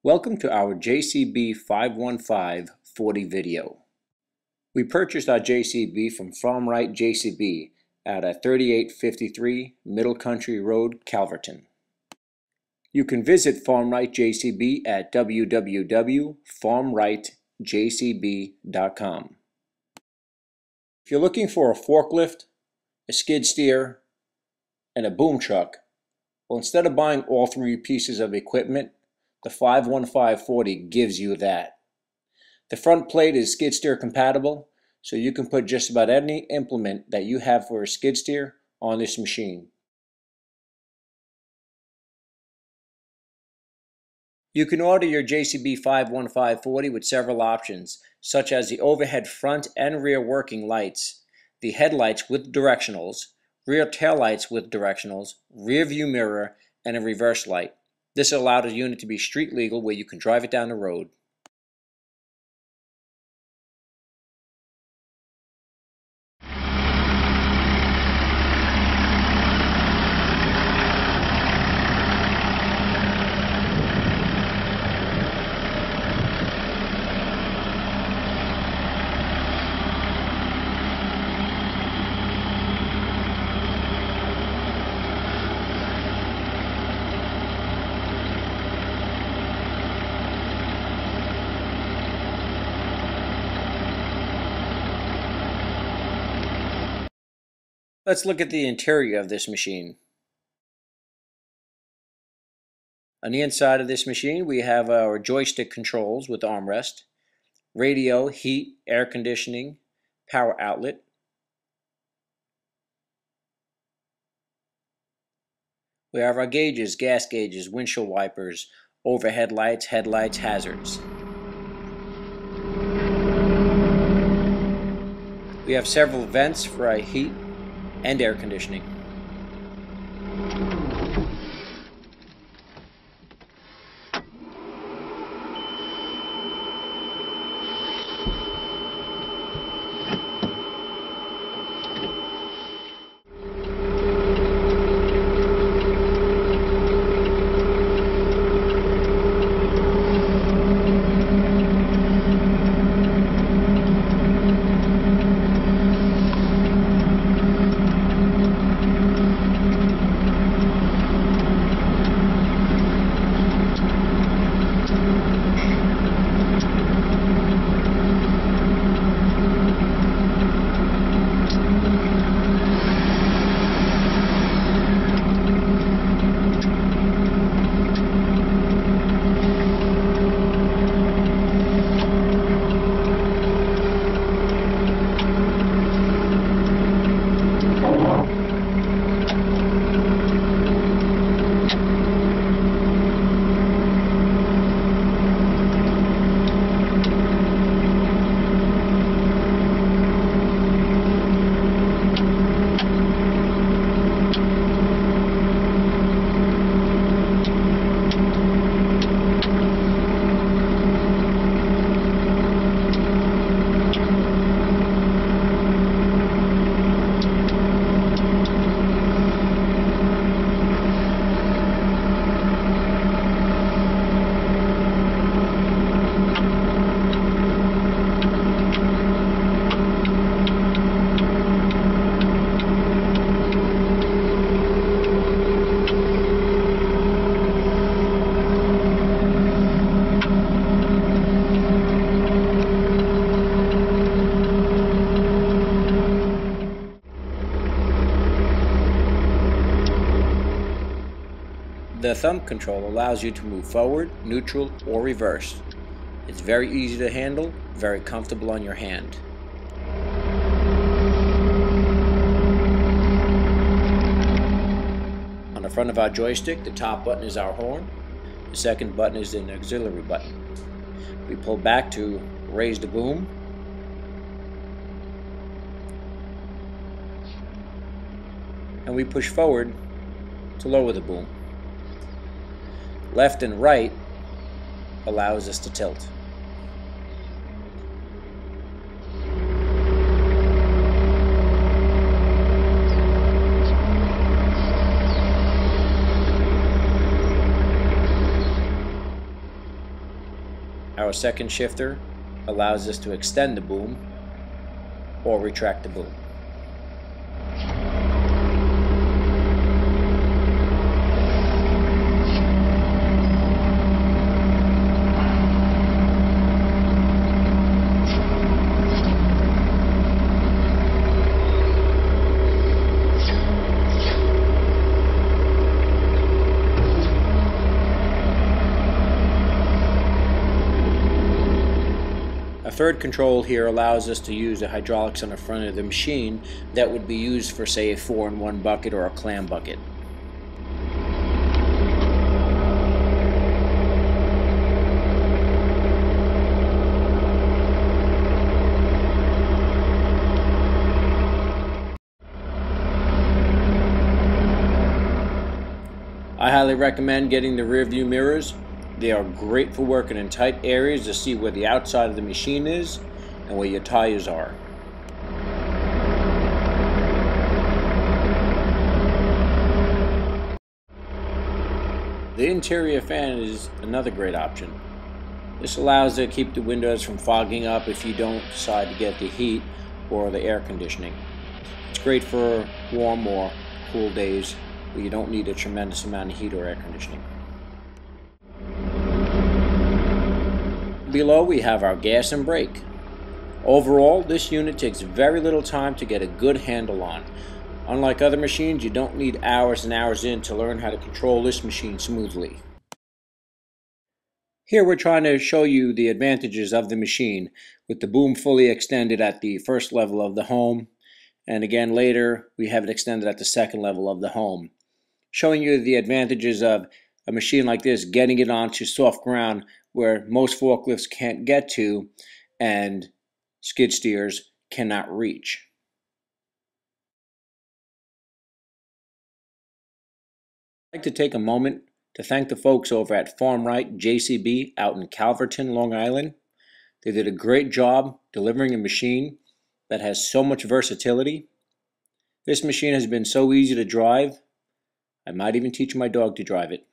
Welcome to our JCB 51540 video. We purchased our JCB from farm-rite JCB at 3853 Middle Country Road, Calverton. You can visit farm-rite JCB at www.farmritejcb.com. If you're looking for a forklift, a skid steer, and a boom truck, well, instead of buying all three pieces of equipment, the 51540 gives you that. The front plate is skid steer compatible, so you can put just about any implement that you have for a skid steer on this machine. You can order your JCB 51540 with several options, such as the overhead front and rear working lights, the headlights with directionals, rear taillights with directionals, rear view mirror, and a reverse light. This allowed the unit to be street legal where you can drive it down the road. Let's look at the interior of this machine. On the inside of this machine, we have our joystick controls with armrest, radio, heat, air conditioning, power outlet. We have our gauges, gas gauges, windshield wipers, overhead lights, headlights, hazards. We have several vents for our heat and air conditioning. The thumb control allows you to move forward, neutral, or reverse. It's very easy to handle, very comfortable on your hand. On the front of our joystick, the top button is our horn. The second button is an auxiliary button. We pull back to raise the boom. And we push forward to lower the boom. Left and right allows us to tilt. Our second shifter allows us to extend the boom or retract the boom. A third control here allows us to use the hydraulics on the front of the machine that would be used for, say, a 4-in-1 bucket or a clam bucket. I highly recommend getting the rear view mirrors. They are great for working in tight areas to see where the outside of the machine is and where your tires are. The interior fan is another great option. This allows to keep the windows from fogging up if you don't decide to get the heat or the air conditioning. It's great for warm or cool days where you don't need a tremendous amount of heat or air conditioning. Below we have our gas and brake. Overall, this unit takes very little time to get a good handle on. Unlike other machines, you don't need hours and hours in to learn how to control this machine smoothly. Here we're trying to show you the advantages of the machine with the boom fully extended at the first level of the home, and again later we have it extended at the second level of the home. Showing you the advantages of a machine like this getting it onto soft ground where most forklifts can't get to and skid steers cannot reach. I'd like to take a moment to thank the folks over at farm-rite JCB out in Calverton, Long Island. They did a great job delivering a machine that has so much versatility. This machine has been so easy to drive, I might even teach my dog to drive it.